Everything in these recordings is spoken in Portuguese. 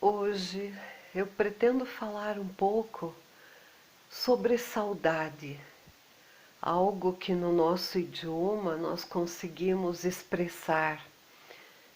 Hoje eu pretendo falar um pouco sobre saudade, algo que no nosso idioma nós conseguimos expressar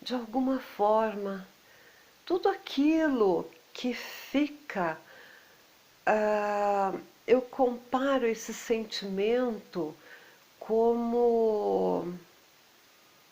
de alguma forma tudo aquilo que fica. Eu comparo esse sentimento como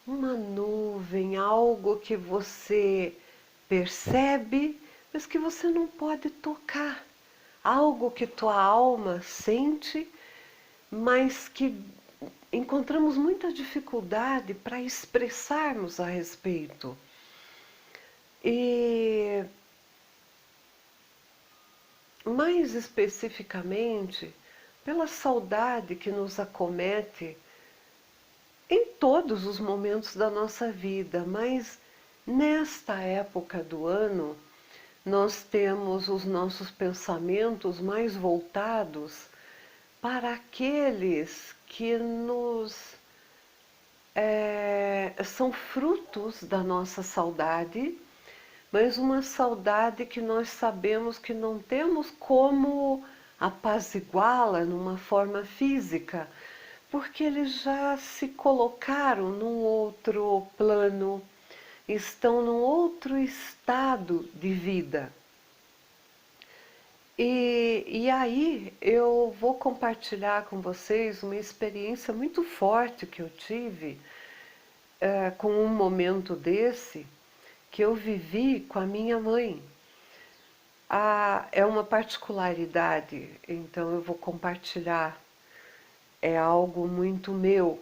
uma nuvem, algo que você percebe, mas que você não pode tocar. Algo que tua alma sente, mas que encontramos muita dificuldade para expressarmos a respeito. E mais especificamente, pela saudade que nos acomete em todos os momentos da nossa vida, mas nesta época do ano nós temos os nossos pensamentos mais voltados para aqueles que são frutos da nossa saudade, mas uma saudade que nós sabemos que não temos como apaziguá-la numa forma física, porque eles já se colocaram num outro plano, estão num outro estado de vida. E aí eu vou compartilhar com vocês uma experiência muito forte que eu tive com um momento desse que eu vivi com a minha mãe. É uma particularidade, então eu vou compartilhar, é algo muito meu.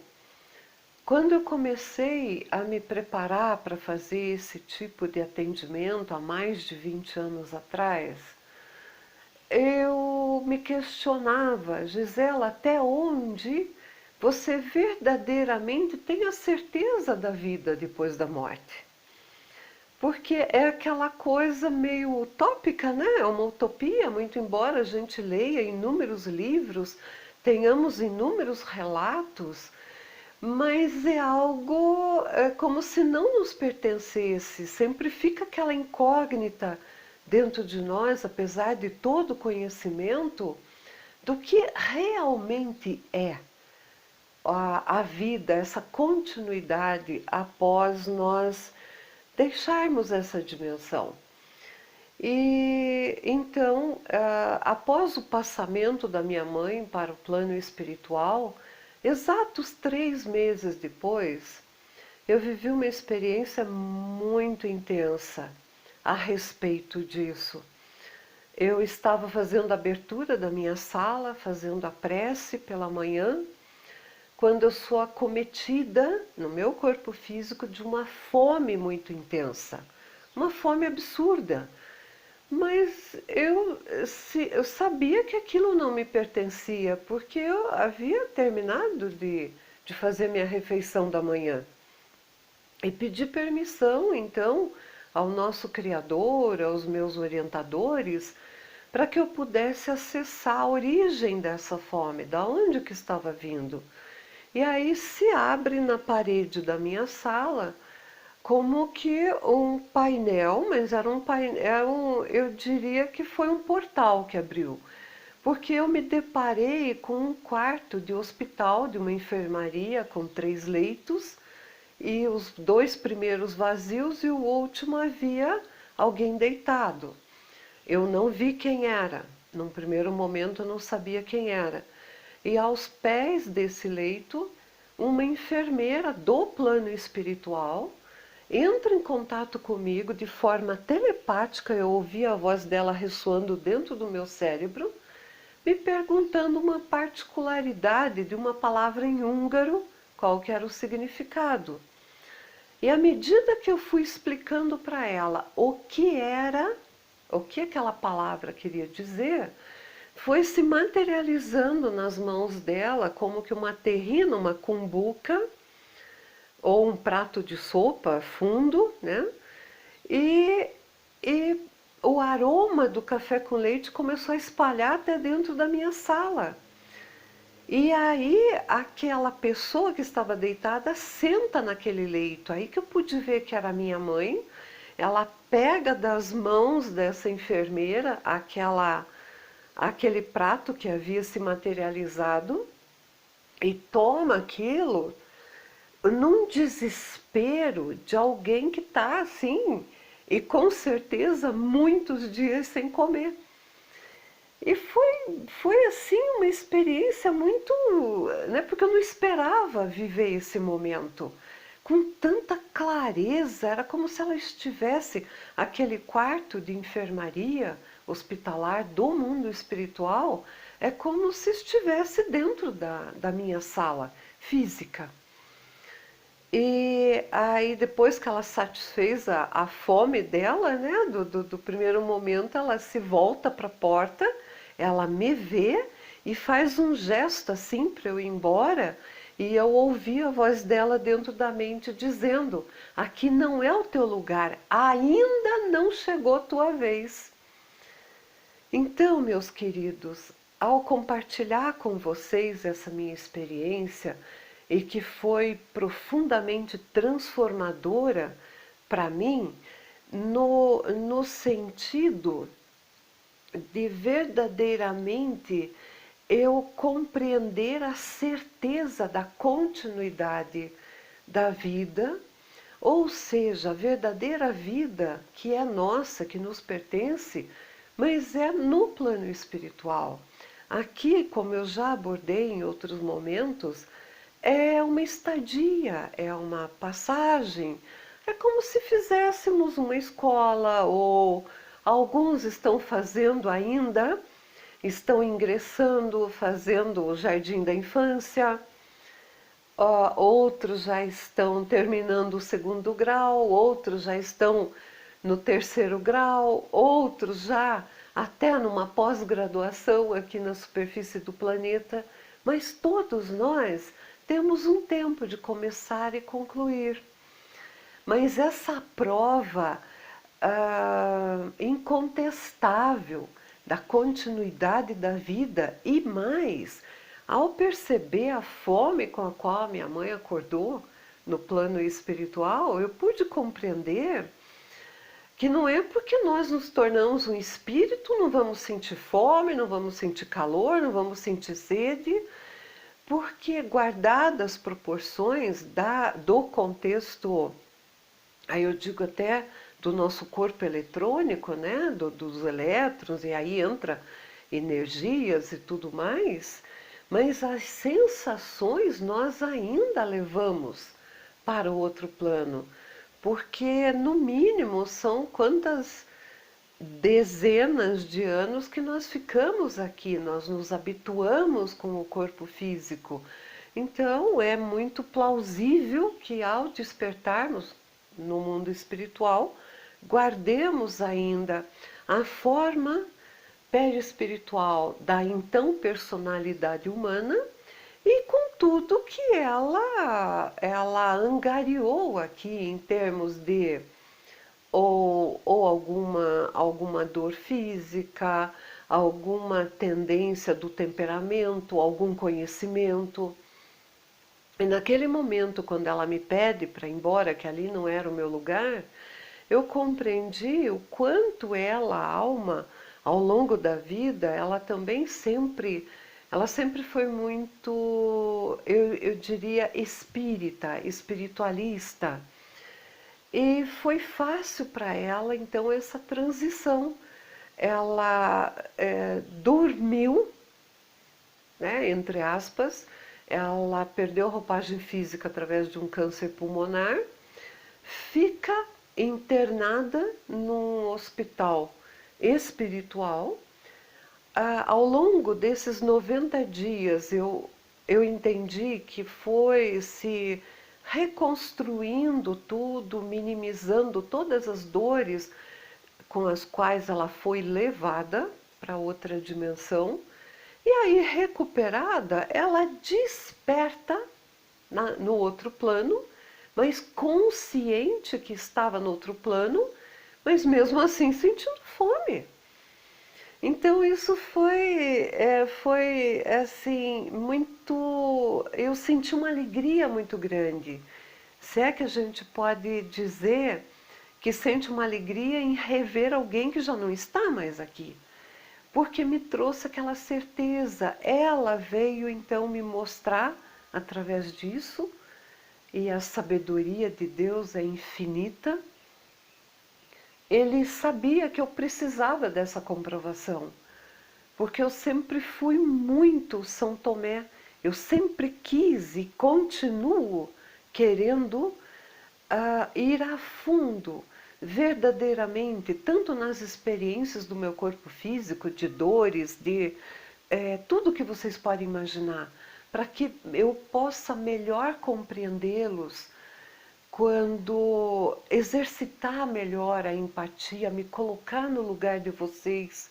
Quando eu comecei a me preparar para fazer esse tipo de atendimento há mais de 20 anos atrás, eu me questionava, Gisela, até onde você verdadeiramente tem a certeza da vida depois da morte? Porque é aquela coisa meio utópica, né? É uma utopia, muito embora a gente leia inúmeros livros, tenhamos inúmeros relatos, mas é algo como se não nos pertencesse. Sempre fica aquela incógnita dentro de nós, apesar de todo o conhecimento, do que realmente é a vida, essa continuidade após nós deixarmos essa dimensão. E então, após o passamento da minha mãe para o plano espiritual, exatos 3 meses depois, eu vivi uma experiência muito intensa a respeito disso. Eu estava fazendo a abertura da minha sala, fazendo a prece pela manhã, quando eu sou acometida no meu corpo físico de uma fome muito intensa, uma fome absurda. Mas eu sabia que aquilo não me pertencia, porque eu havia terminado de fazer minha refeição da manhã. E pedi permissão, então, ao nosso Criador, aos meus orientadores, para que eu pudesse acessar a origem dessa fome, da onde que estava vindo. E aí se abre na parede da minha sala como que um painel, mas era um painel, eu diria que foi um portal que abriu, porque eu me deparei com um quarto de hospital, de uma enfermaria com 3 leitos, e os 2 primeiros vazios e o último havia alguém deitado. Eu não vi quem era, num primeiro momento eu não sabia quem era. E aos pés desse leito, uma enfermeira do plano espiritual entra em contato comigo de forma telepática, eu ouvi a voz dela ressoando dentro do meu cérebro, me perguntando uma particularidade de uma palavra em húngaro, qual que era o significado. E à medida que eu fui explicando para ela o que aquela palavra queria dizer, foi se materializando nas mãos dela como que uma terrina, uma cumbuca, ou um prato de sopa fundo, né? E, e o aroma do café com leite começou a espalhar até dentro da minha sala. E aí aquela pessoa que estava deitada senta naquele leito. Aí que eu pude ver que era minha mãe. ela pega das mãos dessa enfermeira aquele prato que havia se materializado e toma aquilo num desespero de alguém que está assim, e com certeza muitos dias sem comer. E foi assim uma experiência muito, né, porque eu não esperava viver esse momento com tanta clareza, era como se ela estivesse, aquele quarto de enfermaria hospitalar do mundo espiritual, é como se estivesse dentro da minha sala física. E aí depois que ela satisfez a fome dela, né, do primeiro momento, ela se volta para a porta, ela me vê e faz um gesto assim para eu ir embora, e eu ouvi a voz dela dentro da mente dizendo: aqui não é o teu lugar, ainda não chegou a tua vez. Então, meus queridos, ao compartilhar com vocês essa minha experiência, e que foi profundamente transformadora para mim, no sentido de verdadeiramente eu compreender a certeza da continuidade da vida, ou seja, a verdadeira vida que é nossa, que nos pertence, mas é no plano espiritual. Aqui, como eu já abordei em outros momentos, é uma estadia, é uma passagem. É como se fizéssemos uma escola, ou alguns estão fazendo ainda, estão ingressando, fazendo o jardim da infância, outros já estão terminando o segundo grau, outros já estão no terceiro grau, outros já até numa pós-graduação aqui na superfície do planeta, mas todos nós temos um tempo de começar e concluir. Mas essa prova incontestável da continuidade da vida, e mais, ao perceber a fome com a qual a minha mãe acordou no plano espiritual, eu pude compreender que não é porque nós nos tornamos um espírito, não vamos sentir fome, não vamos sentir calor, não vamos sentir sede, porque guardadas as proporções do contexto, aí eu digo até do nosso corpo eletrônico, né, dos elétrons, e aí entra energias e tudo mais, mas as sensações nós ainda levamos para o outro plano, porque no mínimo são quantas dezenas de anos que nós ficamos aqui, nós nos habituamos com o corpo físico. Então é muito plausível que ao despertarmos no mundo espiritual, guardemos ainda a forma perispiritual da então personalidade humana e com tudo que ela angariou aqui em termos de ou alguma dor física, alguma tendência do temperamento, algum conhecimento. E naquele momento, quando ela me pede para ir embora, que ali não era o meu lugar, eu compreendi o quanto ela, a alma, ao longo da vida, ela sempre foi muito, eu diria, espírita, espiritualista. E foi fácil para ela, então, essa transição. Ela dormiu, né, entre aspas, ela perdeu a roupagem física através de um câncer pulmonar, fica internada num hospital espiritual. Ao longo desses 90 dias, eu entendi que foi se reconstruindo tudo, minimizando todas as dores com as quais ela foi levada para outra dimensão. E aí, recuperada, ela desperta no outro plano, mas consciente que estava no outro plano, mas mesmo assim sentindo fome. Então isso foi assim, muito. Eu senti uma alegria muito grande. Se é que a gente pode dizer que sente uma alegria em rever alguém que já não está mais aqui, porque me trouxe aquela certeza. Ela veio então me mostrar através disso, e a sabedoria de Deus é infinita. Ele sabia que eu precisava dessa comprovação, porque eu sempre fui muito São Tomé. Eu sempre quis e continuo querendo ir a fundo, verdadeiramente, tanto nas experiências do meu corpo físico, de dores, de tudo que vocês podem imaginar, para que eu possa melhor compreendê-los, quando exercitar melhor a empatia, me colocar no lugar de vocês,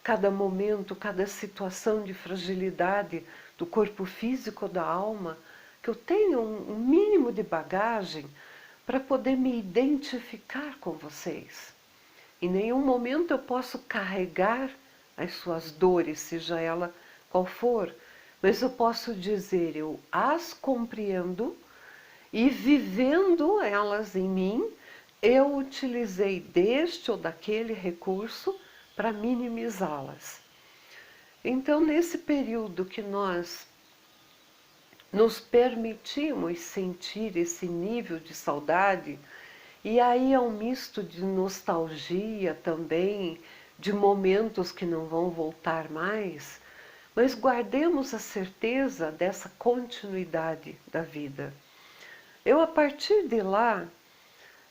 cada momento, cada situação de fragilidade do corpo físico, da alma, que eu tenha um mínimo de bagagem para poder me identificar com vocês. Em nenhum momento eu posso carregar as suas dores, seja ela qual for, mas eu posso dizer, eu as compreendo, e vivendo elas em mim, eu utilizei deste ou daquele recurso para minimizá-las. Então, nesse período que nós nos permitimos sentir esse nível de saudade, e aí é um misto de nostalgia também, de momentos que não vão voltar mais, mas guardemos a certeza dessa continuidade da vida. Eu, a partir de lá,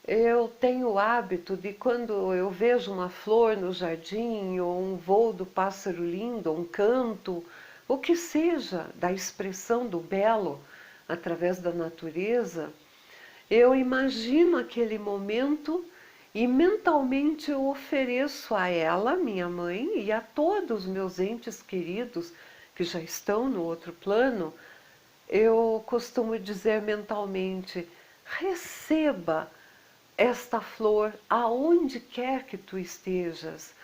eu tenho o hábito de, quando eu vejo uma flor no jardim, ou um voo do pássaro lindo, ou um canto, o que seja da expressão do belo através da natureza, eu imagino aquele momento e mentalmente eu ofereço a ela, minha mãe, e a todos os meus entes queridos que já estão no outro plano. Eu costumo dizer mentalmente, receba esta flor aonde quer que tu estejas.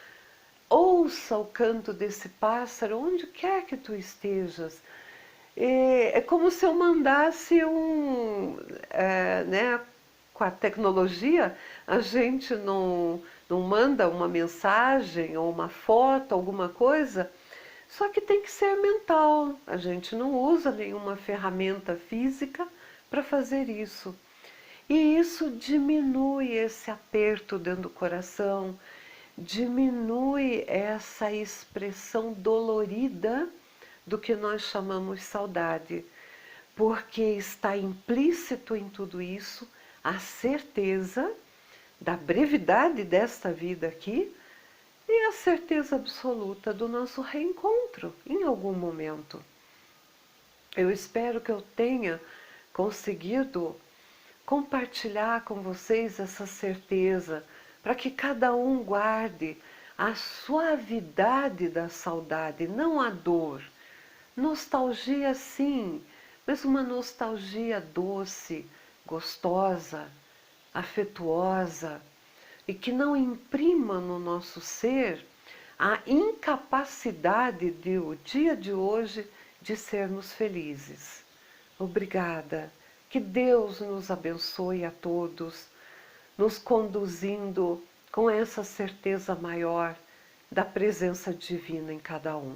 Ouça o canto desse pássaro onde quer que tu estejas. É como se eu mandasse né, com a tecnologia, a gente não manda uma mensagem ou uma foto, alguma coisa, só que tem que ser mental. A gente não usa nenhuma ferramenta física para fazer isso. E isso diminui esse aperto dentro do coração, diminui essa expressão dolorida do que nós chamamos saudade, porque está implícito em tudo isso a certeza da brevidade desta vida aqui e a certeza absoluta do nosso reencontro em algum momento. Eu espero que eu tenha conseguido compartilhar com vocês essa certeza, para que cada um guarde a suavidade da saudade, não a dor. Nostalgia sim, mas uma nostalgia doce, gostosa, afetuosa, e que não imprima no nosso ser a incapacidade de o dia de hoje de sermos felizes. Obrigada. Que Deus nos abençoe a todos, nos conduzindo com essa certeza maior da presença divina em cada um.